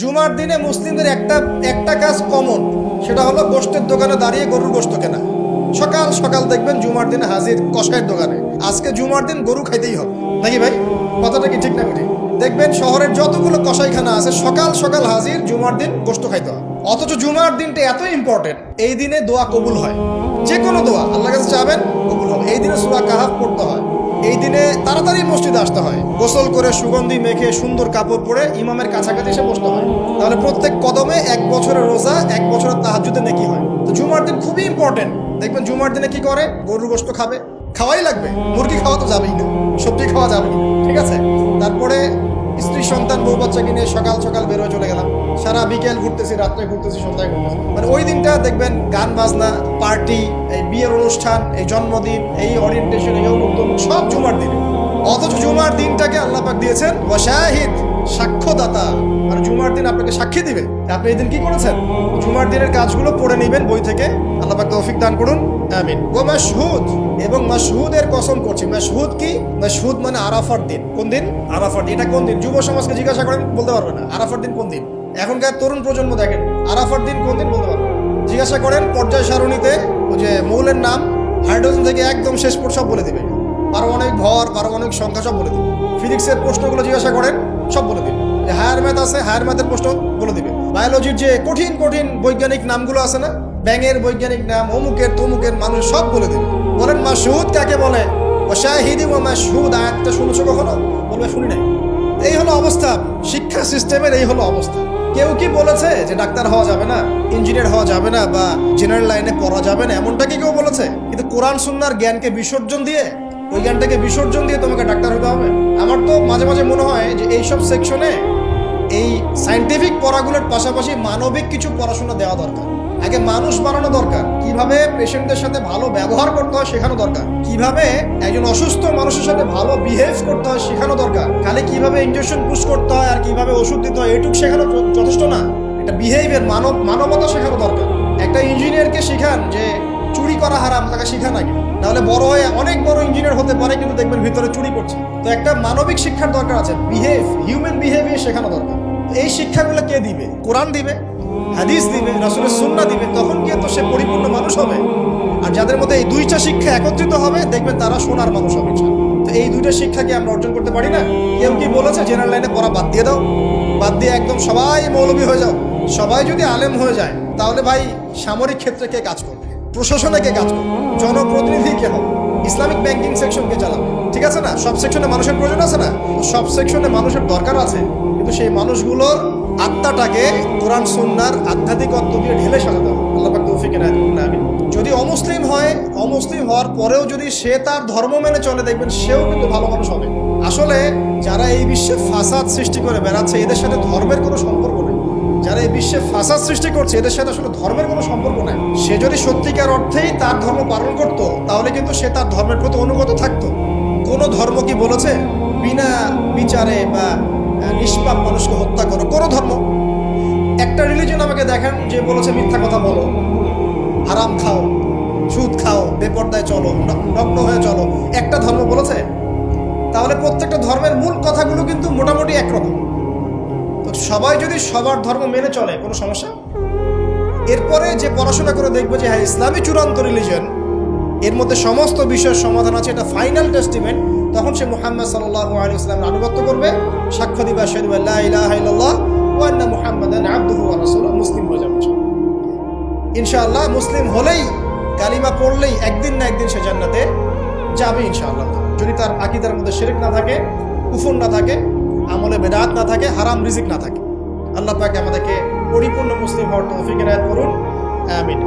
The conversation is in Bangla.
জুমার দিনে মুসলিমদের একটা কাজ কমন, সেটা হলো গোশতের দোকানে দাঁড়িয়ে গরুর গোশত কেনা। সকাল সকাল দেখবেন জুমার দিনে হাজির কসাইয়ের দোকানে, আজকে জুমার দিন গরু খাইতেই হবে, নাকি ভাই? কথাটা কি ঠিক না ঠিক? দেখবেন শহরের যতগুলো কসাইখানা আছে সকাল সকাল হাজির জুমার দিন গোশত খাইতে হয়। অথচ জুমার দিনটা এত ইম্পর্টেন্ট, এই দিনে দোয়া কবুল হয়। যে কোনো দোয়া আল্লাহর কাছে চাবেন কবুল হবে। এই দিনে সূরা কাহাফ পড়তে হয়, এই দিনে তাড়াতাড়ি মসজিদে আসতে হয়, গোসল করে সুগন্ধি মেখে সুন্দর কাপড় পরে ইমামের কাছাকাছি এসে বসতে হয়। তাহলে প্রত্যেক কদমে 1 বছরের রোজা, 1 বছরের তাহাজ্জুদে নেকি হয়। তো জুমার দিন খুবই ইম্পর্টেন্ট। দেখবেন জুমার দিনে কি করে, গরুর গোশত খাবে, খাওয়াই লাগবে। মুরগি খাওয়া তো যাবেই না, সবজি খাওয়া যাবে না, ঠিক আছে? তারপরে স্ত্রী সন্তান বউ বাচ্চাকে নিয়ে সকাল সকাল বের হয়ে চলে গেলাম, সারা বিকেল ঘুরতেছি, রাত্রে ঘুরতেছি, সন্ধ্যায় ঘুরতেছি। মানে ওই দিনটা দেখবেন গান বাজনা, পার্টি, এই বিয়ের অনুষ্ঠান, এই জন্মদিন, এই ওরিয়েন্টেশন, এই অমুক তমুক সব জুমার দিনে। অথচ জুমার দিনটাকে আল্লাহ পাক দিয়েছেন ওয়াশাহিদ, সাক্ষ্যদাতা। আর জুমার দিন আপনাকে সাক্ষী দিবে আপনি এই দিন কি করেছেন। জুমার দিনের কাজগুলো পড়ে নেবেন বই থেকে, আল্লাহ পাক তৌফিক দান করুন, আমিন। ওয়া মাশহুদ, এবং মাশহুদের কসম করছি। মাশহুদ কি? মাশহুদ মানে আরাফার দিন। কোন দিন? আরাফার দিন। এটা কোন দিন? যুব সমাজকে জিজ্ঞাসা করেন, বলতে পারবে না। আরাফার দিন কোন দিন? এখনকার তরুণ প্রজন্ম দেখেন আরাফার দিন কোন দিন বলতে পারবে। জিজ্ঞাসা করেন পর্যায় সারণীতে ওই যে মৌলের নাম, হাইড্রোজেন থেকে একদম শেষ পর সব বলে দিবে। পারমাণবিক ভর, পারমাণবিক সংখ্যা সব বলে দিবে। ফিজিক্সের প্রশ্নগুলো জিজ্ঞাসা করেন, সব বলে দিবে। যে হায়ার ম্যাথ আছে, হায়ার ম্যাথের প্রশ্ন বলে দিবে। বায়োলজির যে কঠিন কঠিন বৈজ্ঞানিক নামগুলো আছে না, ব্যাঙের বৈজ্ঞানিক নাম, অমুকের তমুকের মানুষ সব বলে দিবে। বলেন মাশহুদ কাকে বলে? ওয়াশাহিদি ওয়া মাশহুদ আয়াতটা শুনেছো কখনো? বলবে শুনি নাই। এই হলো অবস্থা, শিক্ষা সিস্টেমের এই হলো অবস্থা। কেউ কি বলেছে যে ডাক্তার হওয়া যাবে না, ইঞ্জিনিয়ার হওয়া যাবে না, বা জেনারেল লাইনে পড়া যাবে না? এমনটা কি কেউ বলেছে? কিন্তু কোরআন সুন্নাহর জ্ঞানকে বিসর্জন দিয়ে, ওই জ্ঞানটাকে বিসর্জন দিয়ে তোমাকে ডাক্তার হতে হবে? আমার তো মাঝে মাঝে মনে হয় যে এইসব সেকশনে এই সায়েন্টিফিক পড়াগুলোর পাশাপাশি মানবিক কিছু পড়াশোনা দেওয়া দরকার। আগে মানুষ বানানো দরকার, কিভাবে পেশেন্টদের সাথে ভালো ব্যবহার করতে হয় শেখানো দরকার, কিভাবে একজন অসুস্থ মানুষের সাথে ভালো বিহেভ করতে হয় শেখানো দরকার। খালি কিভাবে ইনজেকশন পুশ করতে হয় আর কিভাবে ওষুধ দিতে হয় এটুকু শেখানো যথেষ্ট না। এটা বিহেভিয়ার, মানবতা শেখানো দরকার। একটা ইঞ্জিনিয়ারকে শিখান যে চুরি করা হারাম, তাকে শিখান আগে, নাহলে বড় হয়ে অনেক বড় ইঞ্জিনিয়ার হতে পারে কিন্তু দেখবেন ভিতরে চুরি করছে। তো একটা মানবিক শিক্ষার দরকার আছে, হিউম্যান বিহেভিয়ার শেখানো দরকার। এই শিক্ষাগুলো কে দিবে? কোরআন দিবে, হাদিস দিবে, রাসূলের সুন্নাহ দিবে। তখন গিয়ে তো সে পরিপূর্ণ মানুষ হবে। আর যাদের মধ্যে এই দুইটা শিক্ষা একত্রিত হবে দেখবেন তারা সোনার মানুষ হবে। তো এই দুইটা শিক্ষা কি আমরা অর্জন করতে পারি না? কেউ কি বলেছে জেনারেল লাইনে পড়া বাদ দিয়ে দাও, বাদ দিয়ে একদম সবাই মৌলবী হয়ে যাও? সবাই যদি আলেম হয়ে যায় তাহলে ভাই সামরিক ক্ষেত্রে কে কাজ করবে? প্রশাসনে কে কাজ করবে? জনপ্রতিনিধি কে হবে? ইসলামিক ব্যাংকিং সেকশন কে চালাবে? ঠিক আছে না? সব সেকশনে মানুষের প্রয়োজন আছে না? সব সেকশনে মানুষের দরকার আছে, কিন্তু সেই মানুষগুলোর আত্মাটাকে কোরআন সুন্নাহর আধ্যাত্মিকত্ব দিয়ে ঢেলে সাজাতে হবে। আল্লাহ পাক তৌফিক এনায়েত করুন, আমিন। যদি অমুসলিম হয়, অমুসলিম হওয়ার পরেও যদি সে তার ধর্ম মেনে চলে, দেখবেন সেও কিন্তু ভালো মানুষ হবে। আসলে যারা এই বিশ্বে ফাসাদ সৃষ্টি করে বেড়াচ্ছে, এদের সাথে ধর্মের কোনো সম্পর্ক নেই। যারা এই বিশ্বে ফাসাদ সৃষ্টি করছে, এদের সাথে আসলে ধর্মের কোনো সম্পর্ক নাই। সে যদি সত্যিকার অর্থেই তার ধর্ম পালন করত, তাহলে কিন্তু সে তার ধর্মের প্রতি অনুগত থাকতো। কোনো ধর্ম কি বলেছে বিনা বিচারে বা নিষ্পাপ মানুষকে হত্যা করো? কোনো ধর্ম, একটা রিলিজন আমাকে দেখান যে বলেছে মিথ্যা কথা বলো, হারাম খাও, সুদ খাও, বেপর্দায় চলো, নগ্ন হয়ে চলো? একটা ধর্ম বলেছে? তাহলে প্রত্যেকটা ধর্মের মূল কথাগুলো কিন্তু মোটামুটি একরকম। তো সবাই যদি সবার ধর্ম মেনে চলে, কোনো সমস্যা? এরপরে যে পড়াশোনা করে দেখবে যে হ্যাঁ ইসলামই চূড়ান্ত রিলিজন, এর মধ্যে সমস্ত বিষয়ের সমাধান আছে, এটা ফাইনাল টেস্টিমেন্ট, তখন সে মুহাম্মদ সাল্লাল্লাহু আলাইহি ওয়াসাল্লামের আনুগত্য করবে, সাক্ষ্য দিবে আশহাদু আল্লা ইলাহা ইল্লাল্লাহ ওয়া আন্না মুহাম্মাদান আবদুহু ওয়া রাসূলুহু, মুসলিম হয়ে যাবে ইনশাআল্লাহ। মুসলিম হলেই, কালিমা পড়লেই একদিন না একদিন সে জান্নাতে যাবে ইনশাআল্লাহ, যদি তার আকীদার মধ্যে শিরক না থাকে, কুফর না থাকে, আমলে বেদাত না থাকে, হারাম রিজিক না থাকে। আল্লাহ পাক আমাদেরকে পরিপূর্ণ মুসলিম হওয়ার তৌফিক এনায়েত করুন, আমিন।